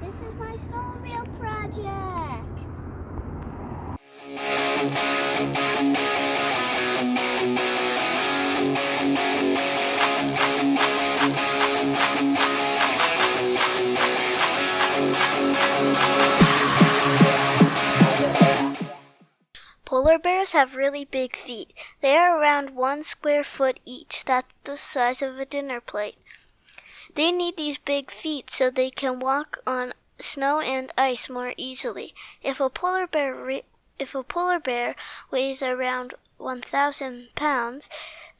This is my snowmobile project. Polar bears have really big feet. They are around 1 square foot each. That's the size of a dinner plate. They need these big feet so they can walk on snow and ice more easily. If a polar bear weighs around 1,000 pounds,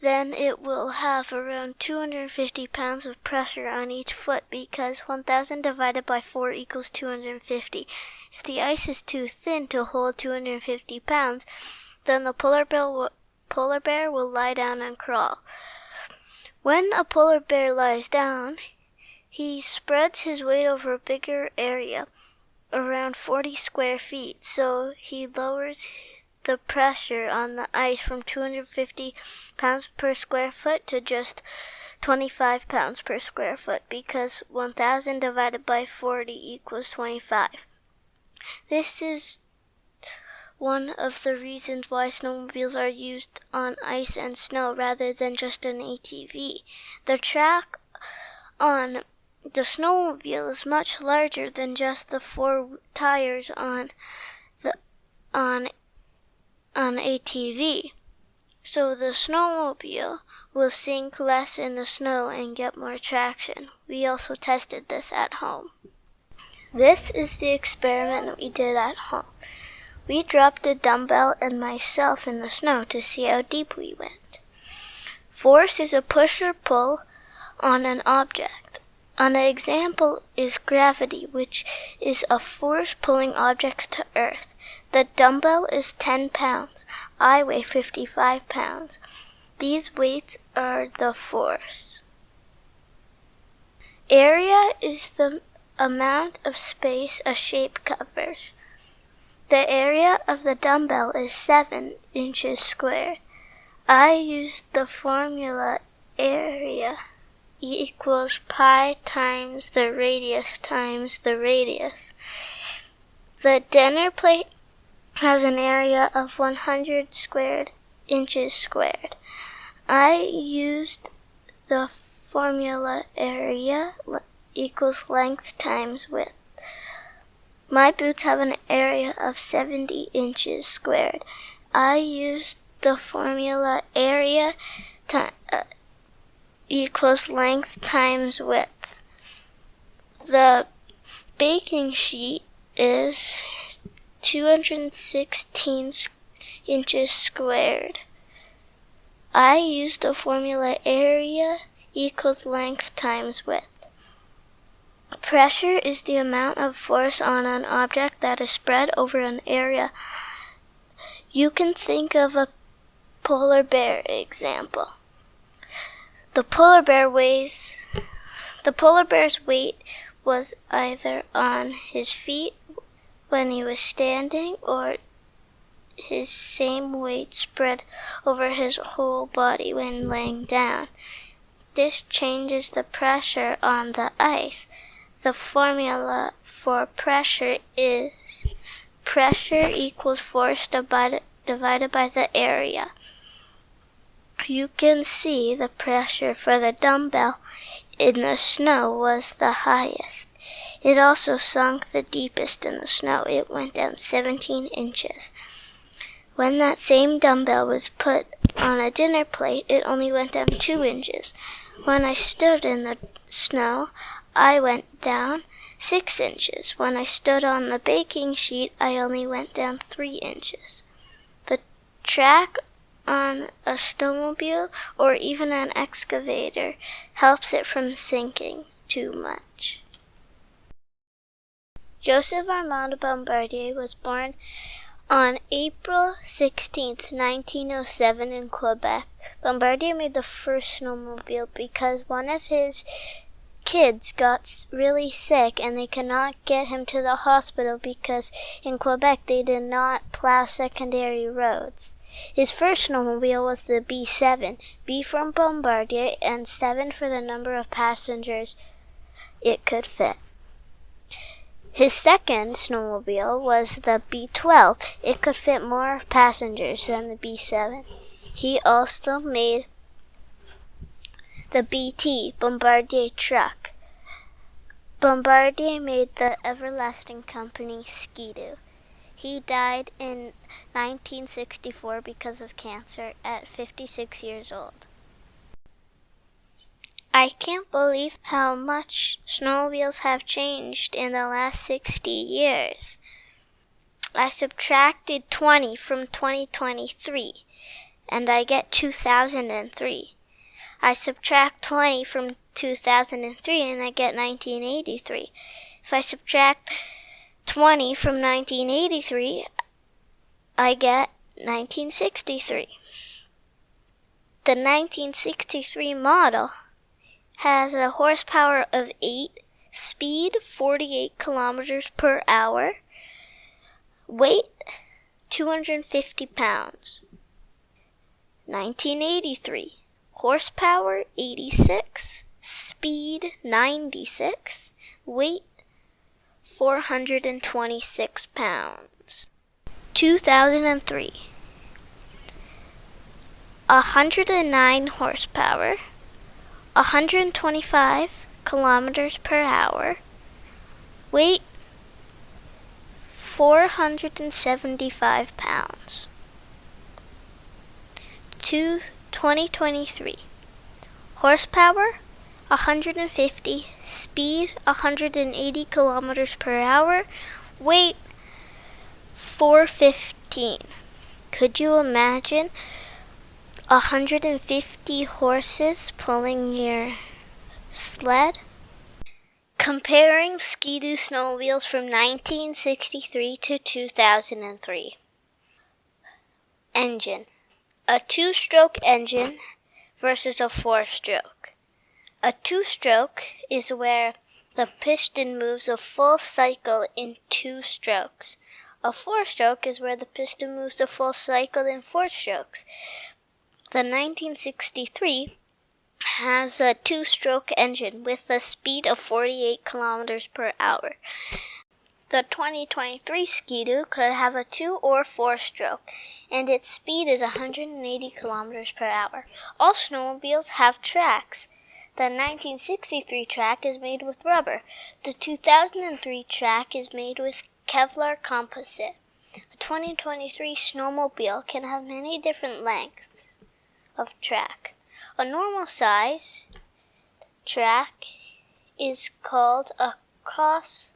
then it will have around 250 pounds of pressure on each foot because 1,000 divided by 4 equals 250. If the ice is too thin to hold 250 pounds, then the polar bear will lie down and crawl. When a polar bear lies down, he spreads his weight over a bigger area, around 40 square feet, so he lowers the pressure on the ice from 250 pounds per square foot to just 25 pounds per square foot because 1,000 divided by 40 equals 25. This is one of the reasons why snowmobiles are used on ice and snow rather than just an ATV. The track on the snowmobile is much larger than just the 4 tires on ATV. So the snowmobile will sink less in the snow and get more traction. We also tested this at home. This is the experiment we did at home. We dropped a dumbbell and myself in the snow to see how deep we went. Force is a push or pull on an object. An example is gravity, which is a force pulling objects to Earth. The dumbbell is 10 pounds. I weigh 55 pounds. These weights are the force. Area is the amount of space a shape covers. The area of the dumbbell is 7 inches squared. I used the formula area equals pi times the radius times the radius. The dinner plate has an area of 100 inches squared. I used the formula area equals length times width. My boots have an area of 70 inches squared. I used the formula area equals length times width. The baking sheet is 216 inches squared. I used the formula area equals length times width. Pressure is the amount of force on an object that is spread over an area. You can think of a polar bear example. The polar bear's weight was either on his feet when he was standing or his same weight spread over his whole body when laying down. This changes the pressure on the ice. The formula for pressure is pressure equals force divided by the area. You can see the pressure for the dumbbell in the snow was the highest. It also sunk the deepest in the snow. It went down 17 inches. When that same dumbbell was put on a dinner plate, it only went down 2 inches. When I stood in the snow, I went down 6 inches. When I stood on the baking sheet, I only went down 3 inches. The track on a snowmobile or even an excavator helps it from sinking too much. Joseph Armand Bombardier was born on April 16, 1907 in Quebec. Bombardier made the first snowmobile because one of his kids got really sick and they could not get him to the hospital because in Quebec they did not plow secondary roads. His first snowmobile was the B7, B from Bombardier and 7 for the number of passengers it could fit. His second snowmobile was the B-12. It could fit more passengers than the B-7. He also made the BT, Bombardier truck. Bombardier made the everlasting company Ski-Doo. He died in 1964 because of cancer at 56 years old. I can't believe how much snowmobiles have changed in the last 60 years. I subtracted 20 from 2023, and I get 2003. I subtract 20 from 2003, and I get 1983. If I subtract 20 from 1983, I get 1963. The 1963 model has a horsepower of 8, speed 48 kilometers per hour, weight 250 pounds. 1983, horsepower 86, speed 96, weight 426 pounds. 2003, 109 horsepower, 125 kilometers per hour, weight 475 pounds. 2023, horsepower 150, speed 180 kilometers per hour, weight 415. Could you imagine 150 horses pulling your sled? Comparing Ski-Doo snowmobiles from 1963 to 2003. Engine. A 2-stroke engine versus a 4-stroke. A 2-stroke is where the piston moves a full cycle in 2 strokes. A 4-stroke is where the piston moves a full cycle in 4 strokes. The 1963 has a 2-stroke engine with a speed of 48 kilometers per hour. The 2023 Ski-Doo could have a 2 or 4-stroke, and its speed is 180 kilometers per hour. All snowmobiles have tracks. The 1963 track is made with rubber. The 2003 track is made with Kevlar composite. A 2023 snowmobile can have many different lengths of track. A normal size track is called a cross-country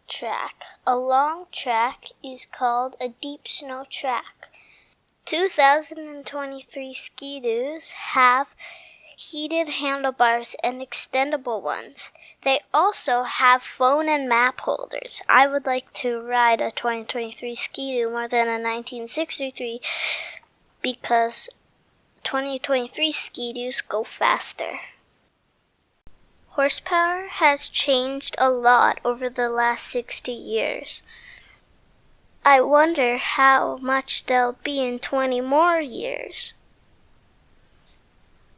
track. A long track is called a deep snow track. 2023 Ski-Doos have heated handlebars and extendable ones. They also have phone and map holders. I would like to ride a 2023 Ski-Doo more than a 1963 because 2023 Ski-Doos go faster. Horsepower has changed a lot over the last 60 years. I wonder how much they'll be in 20 more years.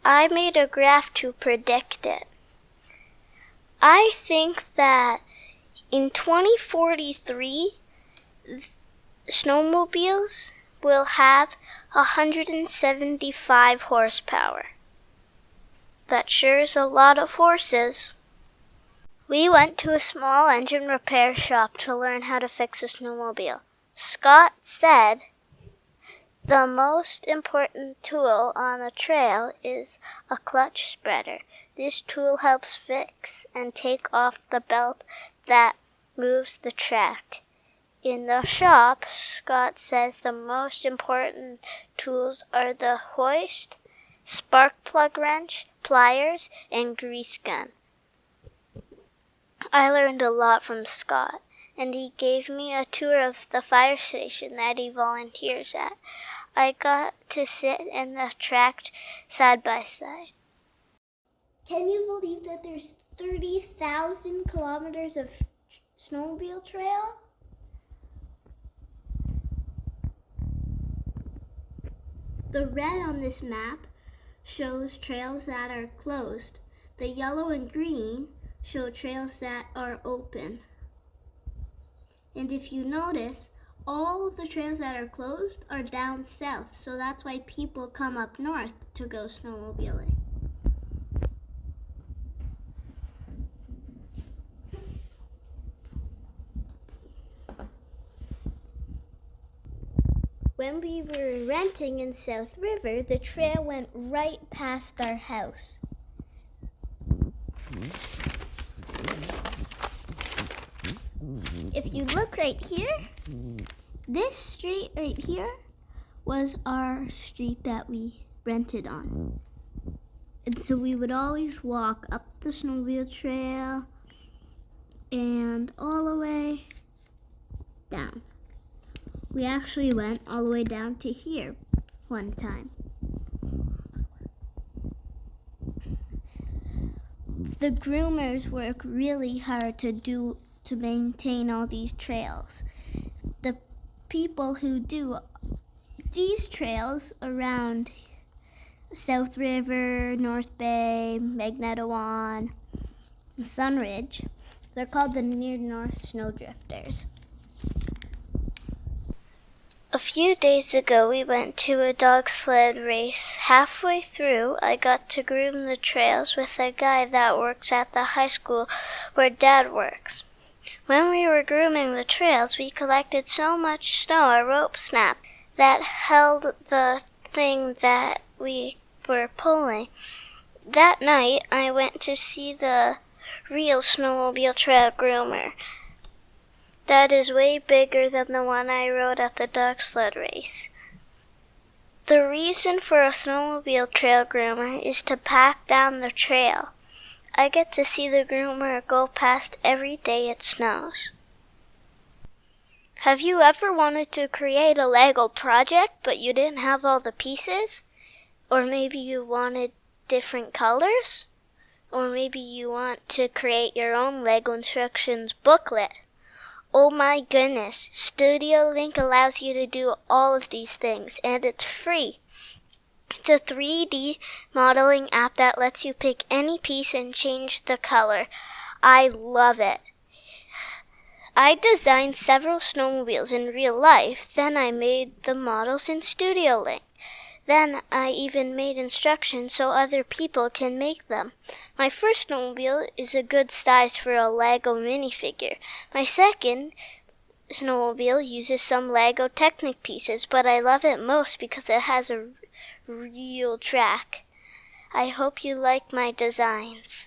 I made a graph to predict it. I think that in 2043, snowmobiles will have 175 horsepower. That sure is a lot of horses. We went to a small engine repair shop to learn how to fix a snowmobile. Scott said the most important tool on a trail is a clutch spreader. This tool helps fix and take off the belt that moves the track. In the shop, Scott says the most important tools are the hoist, spark plug wrench, pliers, and grease gun. I learned a lot from Scott, and he gave me a tour of the fire station that he volunteers at. I got to sit in the track side by side. Can you believe that there's 30,000 kilometers of snowmobile trail? The red on this map shows trails that are closed. The yellow and green show trails that are open. And if you notice, all the trails that are closed are down south, so that's why people come up north to go snowmobiling. When we were renting in South River, the trail went right past our house. If you look right here, this street right here was our street that we rented on. And so we would always walk up the snowmobile trail and all the way down. We actually went all the way down to here one time. The groomers work really hard to maintain all these trails. The people who do these trails around South River, North Bay, Magnetawan, and Sunridge, they're called the Near North Snowdrifters. A few days ago, we went to a dog sled race. Halfway through, I got to groom the trails with a guy that works at the high school where Dad works. When we were grooming the trails, we collected so much snow a rope snapped that held the thing that we were pulling. That night, I went to see the real snowmobile trail groomer. That is way bigger than the one I rode at the dog sled race. The reason for a snowmobile trail groomer is to pack down the trail. I get to see the groomer go past every day it snows. Have you ever wanted to create a Lego project, but you didn't have all the pieces? Or maybe you wanted different colors? Or maybe you want to create your own Lego instructions booklet? Oh my goodness, Studio Link allows you to do all of these things, and it's free. It's a 3D modeling app that lets you pick any piece and change the color. I love it. I designed several snowmobiles in real life, then I made the models in Studio Link. Then I even made instructions so other people can make them. My first snowmobile is a good size for a Lego minifigure. My second snowmobile uses some Lego Technic pieces, but I love it most because it has a real track. I hope you like my designs.